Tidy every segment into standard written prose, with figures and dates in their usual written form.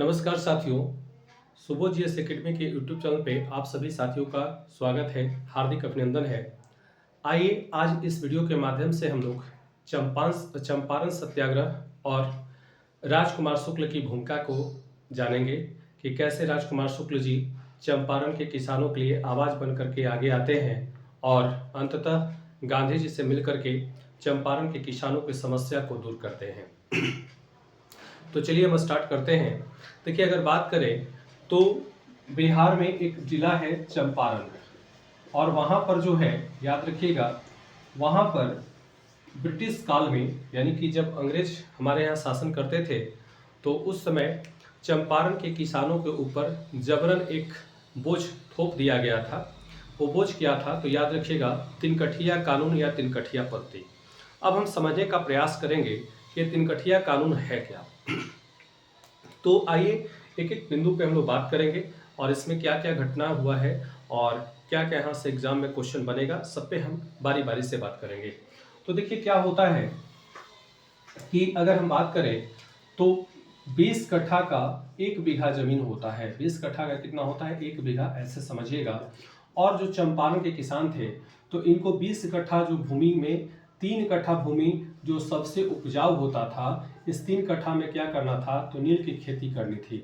नमस्कार साथियों, Subodh GS academy के यूट्यूब चैनल पे आप सभी साथियों का स्वागत है, हार्दिक अभिनंदन है। आइए आज इस वीडियो के माध्यम से हम लोग चंपारण सत्याग्रह और राजकुमार शुक्ल की भूमिका को जानेंगे कि कैसे राजकुमार शुक्ल जी चंपारण के किसानों के लिए आवाज़ बन करके आगे आते हैं और अंततः गांधी जी से मिल करके चंपारण के किसानों की समस्या को दूर करते हैं। तो चलिए हम स्टार्ट करते हैं। देखिए, अगर बात करें तो बिहार में एक जिला है चंपारण, और वहाँ पर जो है, याद रखिएगा, वहाँ पर ब्रिटिश काल में, यानी कि जब अंग्रेज हमारे यहाँ शासन करते थे, तो उस समय चंपारण के किसानों के ऊपर जबरन एक बोझ थोप दिया गया था। वो बोझ क्या था, तो याद रखिएगा, तिनकठिया कानून या तिनकठिया पत्ती। अब हम समझने का प्रयास करेंगे कि तिनकठिया कानून है क्या। तो आइए एक एक बिंदु पे हम लोग बात करेंगे और इसमें क्या क्या घटना हुआ है और क्या क्या यहाँ से एग्जाम में क्वेश्चन बनेगा, सब पे हम बारी बारी से बात करेंगे। तो देखिए क्या होता है कि अगर हम बात करें तो 20 कट्ठा का 1 बीघा जमीन होता है। 20 कट्ठा का कितना होता है? 1 बीघा, ऐसे समझिएगा। और जो चंपारण के किसान थे तो इनको 20 कट्ठा जो भूमि में 3 कट्ठा भूमि जो सबसे उपजाऊ होता था, इस 3 कट्ठा में क्या करना था, तो नील की खेती करनी थी।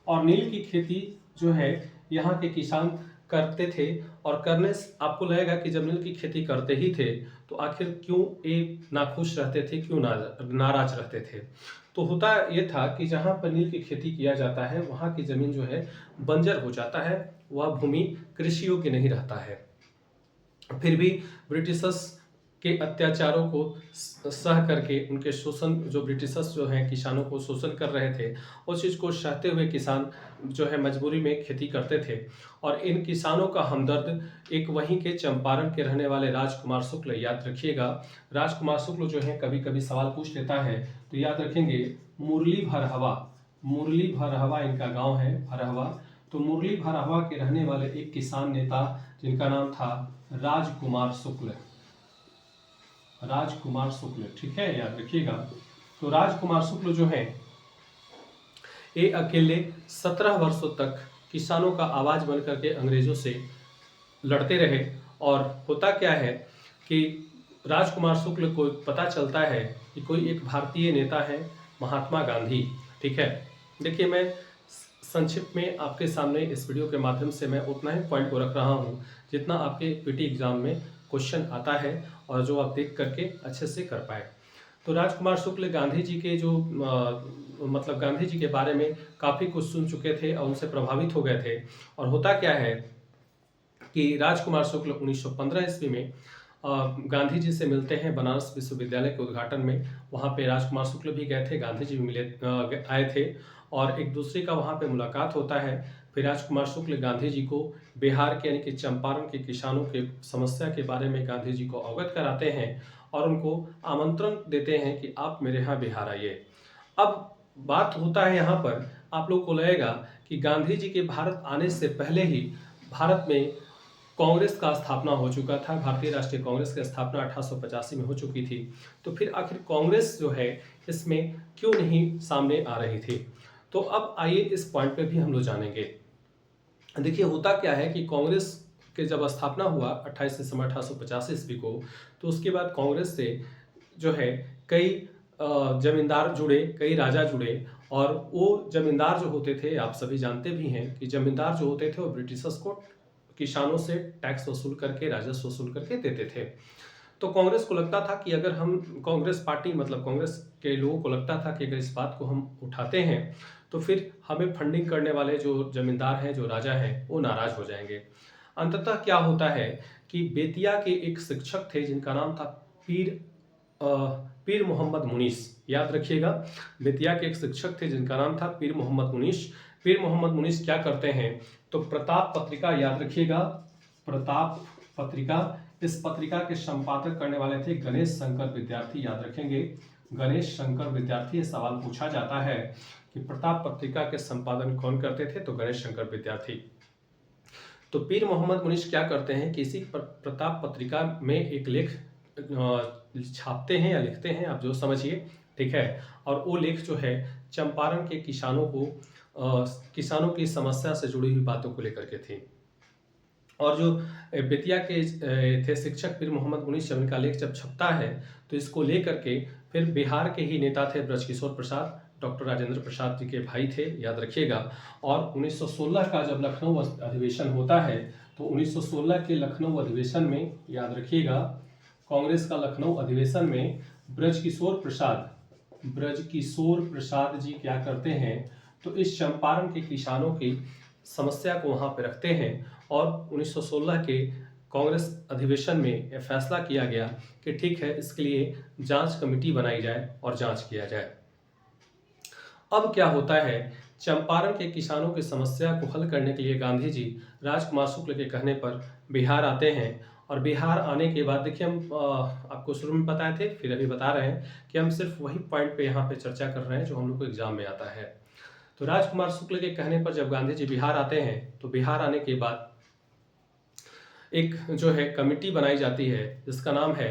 और नील की खेती जो है यहाँ के किसान करते थे, और करने से आपको लगेगा कि जब नील की खेती करते ही थे तो आखिर क्यों ये नाखुश रहते थे, क्यों नाराज रहते थे। तो होता ये था कि जहाँ पर नील की खेती किया जाता है वहाँ की ज़मीन जो है बंजर हो जाता है, वह भूमि कृषि योग्य नहीं रहता है। फिर भी ब्रिटिशर्स के अत्याचारों को सह करके, उनके शोषण, जो ब्रिटिशर्स जो हैं किसानों को शोषण कर रहे थे, उस चीज़ को सहते हुए किसान जो है मजबूरी में खेती करते थे। और इन किसानों का हमदर्द एक वहीं के चंपारण के रहने वाले राजकुमार शुक्ल, याद रखिएगा, राजकुमार शुक्ल जो है कभी कभी सवाल पूछ लेता है, तो याद रखेंगे मुरली भरहवा, मुरली भरहवा इनका गाँव है, भरहवा। तो मुरली भरहवा के रहने वाले एक किसान नेता जिनका नाम था राजकुमार शुक्ल, राजकुमार शुक्ल, ठीक है, याद रखिएगा। तो राजकुमार शुक्ल जो है ये अकेले 17 वर्षों तक किसानों का आवाज बन करके अंग्रेजों से लड़ते रहे। और होता क्या है कि राजकुमार शुक्ल को पता चलता है कि कोई एक भारतीय नेता है, महात्मा गांधी, ठीक है। देखिए, मैं संक्षिप्त में आपके सामने इस वीडियो के माध्यम से मैं उतना ही पॉइंट को रख रहा हूँ जितना आपके पीटी एग्जाम में क्वेश्चन आता है और जो आप देख करके अच्छे से कर पाए। तो राजकुमार शुक्ल गांधी जी के जो मतलब गांधी जी के बारे में काफ़ी कुछ सुन चुके थे और उनसे प्रभावित हो गए थे। और होता क्या है कि राजकुमार शुक्ल 1915 ईस्वी में गांधी जी से मिलते हैं बनारस विश्वविद्यालय के उद्घाटन में। वहाँ पे राजकुमार शुक्ल भी गए थे, गांधी जी भी आए थे, और एक दूसरे का वहाँ पे मुलाकात होता है। फिर राजकुमार शुक्ल गांधी जी को बिहार के, यानी कि चंपारण के किसानों के समस्या के बारे में गांधी जी को अवगत कराते हैं और उनको आमंत्रण देते हैं कि आप मेरे यहाँ बिहार आइए। अब बात होता है यहाँ पर, आप लोग को लगेगा कि गांधी जी के भारत आने से पहले ही भारत में कांग्रेस का स्थापना हो चुका था, भारतीय राष्ट्रीय कांग्रेस की स्थापना 1885 में हो चुकी थी। तो फिर आखिर कांग्रेस जो है इसमें क्यों नहीं सामने आ रही थी। तो अब आइए इस पॉइंट पे भी हम लोग जानेंगे। देखिए, होता क्या है कि कांग्रेस के जब स्थापना हुआ 28 दिसंबर 1885 ईस्वी को, तो उसके बाद कांग्रेस से जो है कई जमींदार जुड़े, कई राजा जुड़े। और वो जमींदार जो होते थे, आप सभी जानते भी हैं कि जमींदार जो होते थे वो ब्रिटिशर्स को किसानों से टैक्स वसूल करके, राजस्व वसूल करके देते थे। तो कांग्रेस को लगता था कि अगर हम, कांग्रेस पार्टी मतलब कांग्रेस के लोगों को लगता था कि अगर इस बात को हम उठाते हैं तो फिर हमें फंडिंग करने वाले जो जमींदार हैं, जो राजा हैं, वो नाराज हो जाएंगे। अंततः क्या होता है कि बेतिया के एक शिक्षक थे जिनका नाम था पीर मोहम्मद मुनीस, याद रखिएगा। बेतिया के एक शिक्षक थे जिनका नाम था पीर मोहम्मद मुनीस। पीर मोहम्मद मुनीस क्या करते हैं, तो प्रताप पत्रिका, याद रखिएगा, प्रताप पत्रिका, इस पत्रिका के संपादक करने वाले थे गणेश शंकर विद्यार्थी, याद रखेंगे, गणेश शंकर विद्यार्थी। ये सवाल पूछा जाता है कि प्रताप पत्रिका के संपादन कौन करते थे, तो गणेश शंकर विद्यार्थी। तो पीर मोहम्मद मुनीस क्या करते हैं कि इसी प्रताप पत्रिका में एक लेख छापते हैं या लिखते हैं, आप जो समझिए, ठीक है। और वो लेख जो है चंपारण के किसानों को किसानों की समस्या से जुड़ी हुई बातों को लेकर के थी। और जो बेतिया के थे शिक्षक पीर मोहम्मद मुनीश जब इनका लेख जब छपता है, तो इसको लेकर के फिर बिहार के ही नेता थे ब्रजकिशोर प्रसाद, डॉक्टर राजेंद्र प्रसाद जी के भाई थे, याद रखिएगा। और 1916 का जब लखनऊ अधिवेशन होता है, तो 1916 के लखनऊ अधिवेशन में, याद रखिएगा, कांग्रेस का लखनऊ अधिवेशन में ब्रजकिशोर प्रसाद जी क्या करते हैं, तो इस चंपारण के किसानों की समस्या को वहां पे रखते हैं। और 1916 के कांग्रेस अधिवेशन में यह फैसला किया गया कि ठीक है, इसके लिए जांच कमेटी बनाई जाए और जांच किया जाए। अब क्या होता है, चंपारण के किसानों की समस्या को हल करने के लिए गांधी जी राजकुमार शुक्ल के कहने पर बिहार आते हैं। और बिहार आने के बाद देखिए, हम आपको शुरू में बताए थे, फिर अभी बता रहे हैं कि हम सिर्फ वही पॉइंट पे यहाँ पे चर्चा कर रहे हैं जो हम लोग को एग्जाम में आता है। तो राजकुमार शुक्ल के कहने पर जब गांधी जी बिहार आते हैं, तो बिहार आने के बाद एक जो है कमेटी बनाई जाती है जिसका नाम है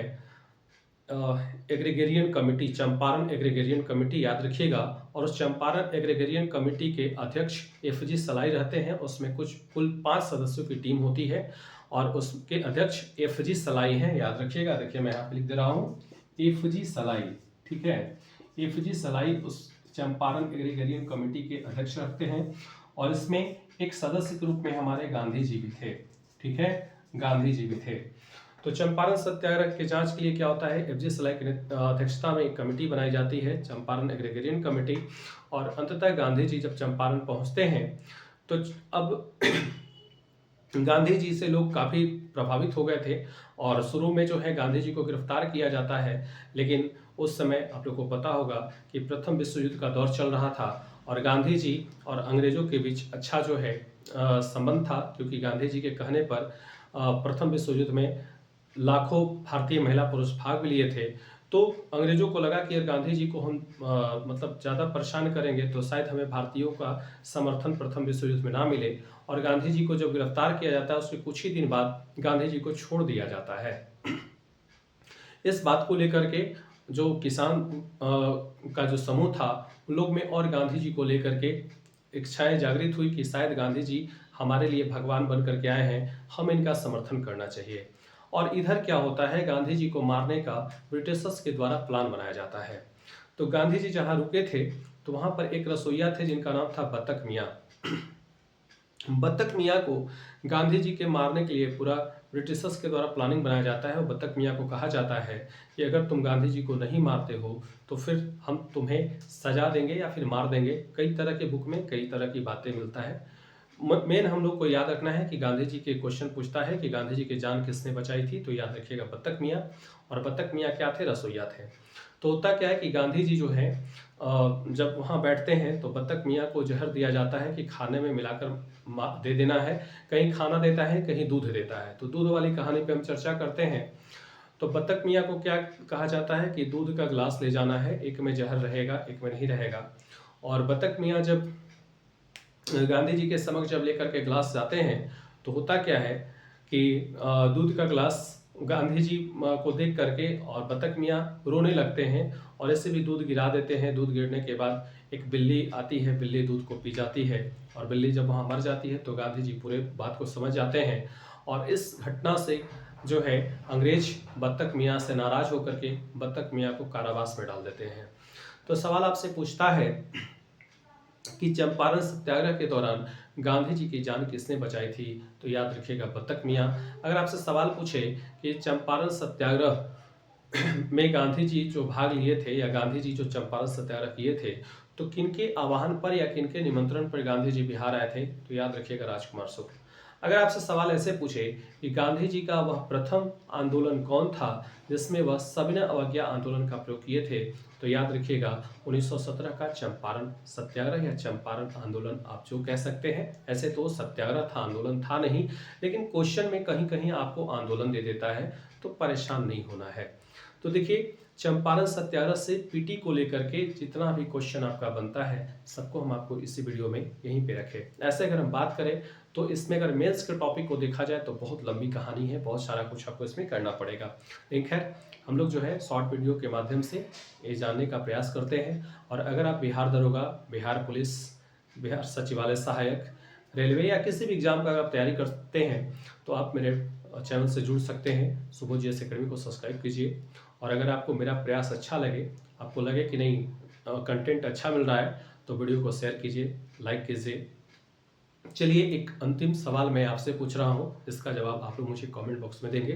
agrarian committee, Champaran agrarian committee, याद रखिएगा। और उस चंपारण एग्रीगेरियन कमेटी के अध्यक्ष एफजी सलाई रहते हैं। उसमें कुल 5 सदस्यों की टीम होती है और उसके अध्यक्ष एफजी सलाई हैं, याद रखिएगा। देखिए मैं यहाँ पे लिख दे रहा हूँ, एफजी सलाई, ठीक है। एफजी सलाई उस चंपारण एग्रीगेरियन कमेटी के अध्यक्ष रखते हैं। और इसमें एक सदस्य के रूप में हमारे गांधी जी भी थे, ठीक है, गांधी जी भी थे। तो चंपारण सत्याग्रह की जांच के लिए क्या होता है, एफजी सलाई की अध्यक्षता में एक कमेटी बनाई जाती है, चंपारण एग्रीगेरियन कमेटी। और अंततः गांधी जी जब चंपारण पहुंचते हैं, तो अब गांधी जी से लोग काफ़ी प्रभावित हो गए थे। और शुरू में जो है गांधी जी को गिरफ्तार किया जाता है, लेकिन उस समय आप लोग को पता होगा कि प्रथम विश्व युद्ध का दौर चल रहा था और गांधी जी और अंग्रेजों के बीच अच्छा जो है संबंध था, क्योंकि गांधी जी के कहने पर प्रथम विश्व युद्ध में लाखों भारतीय महिला पुरुष भाग भी लिए थे। तो अंग्रेजों को लगा कि अगर गांधी जी को हम मतलब ज़्यादा परेशान करेंगे तो शायद हमें भारतीयों का समर्थन प्रथम विश्व युद्ध में ना मिले। और गांधी जी को जब गिरफ्तार किया जाता है, उसके कुछ ही दिन बाद गांधी जी को छोड़ दिया जाता है। इस बात को लेकर के जो किसान का जो समूह था, उन लोग में और गांधी जी को लेकर के इच्छाएं जागृत हुई कि शायद गांधी जी हमारे लिए भगवान बन करके आए हैं, हम इनका समर्थन करना चाहिए। और इधर क्या होता है, गांधी जी को मारने का ब्रिटिशर्स के द्वारा प्लान बनाया जाता है। तो गांधी जी जहाँ रुके थे, तो वहाँ पर एक रसोइया थे जिनका नाम था बत्तख मियाँ। बत्तख मियाँ को गांधी जी के मारने के लिए पूरा ब्रिटिशर्स के द्वारा प्लानिंग बनाया जाता है। और बत्तख मियाँ को कहा जाता है कि अगर तुम गांधी जी को नहीं मारते हो तो फिर हम तुम्हें सजा देंगे या फिर मार देंगे। कई तरह के बुक में कई तरह की बातें मिलता है। मेन हम लोग को याद रखना है कि गांधी जी के क्वेश्चन पूछता है कि गांधी जी की जान किसने बचाई थी, तो याद रखिएगा बत्तख मियाँ। और बत्तख मियाँ क्या थे, रसोइया थे। तो होता क्या है कि गांधी जी जो है जब वहाँ बैठते हैं तो बत्तख मियाँ को जहर दिया जाता है कि खाने में मिलाकर दे देना है। कहीं खाना देता है, कहीं दूध देता है। तो दूध वाली कहानी पे हम चर्चा करते हैं। तो बत्तख मियाँ को क्या कहा जाता है कि दूध का गिलास ले जाना है, एक में जहर रहेगा, एक में नहीं रहेगा। और बत्तख मियाँ जब गांधी जी के समक्ष जब लेकर के गिलास जाते हैं, तो होता क्या है कि दूध का गिलास गांधी जी को देख करके और बत्तख मियाँ रोने लगते हैं और ऐसे भी दूध गिरा देते हैं। दूध गिरने के बाद एक बिल्ली आती है, बिल्ली दूध को पी जाती है। और बिल्ली जब वहाँ मर जाती है तो गांधी जी पूरे बात को समझ जाते हैं। और इस घटना से जो है अंग्रेज बत्तख मियाँ से नाराज होकर के बत्तख मियाँ को कारावास में डाल देते हैं। तो सवाल आपसे पूछता है कि चंपारण सत्याग्रह के दौरान गांधी जी की जान किसने बचाई थी, तो याद रखिएगा बत्तख मियाँ। अगर आपसे सवाल पूछे कि चंपारण सत्याग्रह में गांधी जी जो भाग लिए थे या गांधी जी जो चंपारण सत्याग्रह किए थे, तो किनके आह्वान पर या किनके निमंत्रण पर गांधी जी बिहार आए थे, तो याद रखिएगा राजकुमार शुक्ल। अगर आपसे सवाल ऐसे पूछे कि गांधी जी का वह प्रथम आंदोलन कौन था जिसमें वह सविनय अवज्ञा आंदोलन का प्रयोग किए थे, तो याद रखिएगा 1917 का चंपारण सत्याग्रह या चंपारण आंदोलन आप जो कह सकते हैं। ऐसे तो सत्याग्रह था, आंदोलन था नहीं, लेकिन क्वेश्चन में कहीं कहीं आपको आंदोलन दे देता है, तो परेशान नहीं होना है। तो देखिए, चंपारण सत्याग्रह से पीटी को लेकर के जितना भी क्वेश्चन आपका बनता है, सबको हम आपको इसी वीडियो में यहीं पे रखें। ऐसे अगर हम बात करें तो इसमें अगर मेंस के टॉपिक को देखा जाए तो बहुत लंबी कहानी है, बहुत सारा कुछ आपको इसमें करना पड़ेगा। लेकिन खैर, हम लोग जो है शॉर्ट वीडियो के माध्यम से ये जानने का प्रयास करते हैं। और अगर आप बिहार दरोगा, बिहार पुलिस बिहार सचिवालय सहायक, रेलवे या किसी भी एग्जाम का अगर आप तैयारी करते हैं तो आप मेरे चैनल से जुड़ सकते हैं। सुबोध जीएस एकेडमी को सब्सक्राइब कीजिए। और अगर आपको मेरा प्रयास अच्छा लगे, आपको लगे कि नहीं कंटेंट अच्छा मिल रहा है, तो वीडियो को शेयर कीजिए, लाइक कीजिए। चलिए, एक अंतिम सवाल मैं आपसे पूछ रहा हूँ, इसका जवाब आप लोग मुझे कमेंट बॉक्स में देंगे।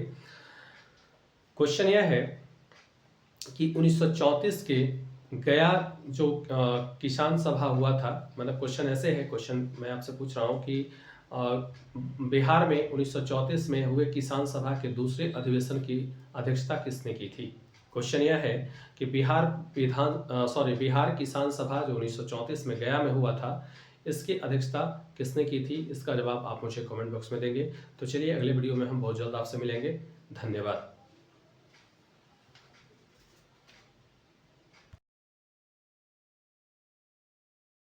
क्वेश्चन यह है कि 1934 के गया जो किसान सभा हुआ था, मतलब क्वेश्चन ऐसे है, क्वेश्चन मैं आपसे पूछ रहा हूँ कि बिहार में 1934 में हुए किसान सभा के दूसरे अधिवेशन की अध्यक्षता किसने की थी। क्वेश्चन यह है कि बिहार किसान सभा जो 1934 में गया में हुआ था, इसकी अध्यक्षता किसने की थी। इसका जवाब आप मुझे कमेंट बॉक्स में देंगे। तो चलिए, अगले वीडियो में हम बहुत जल्द आपसे मिलेंगे। धन्यवाद।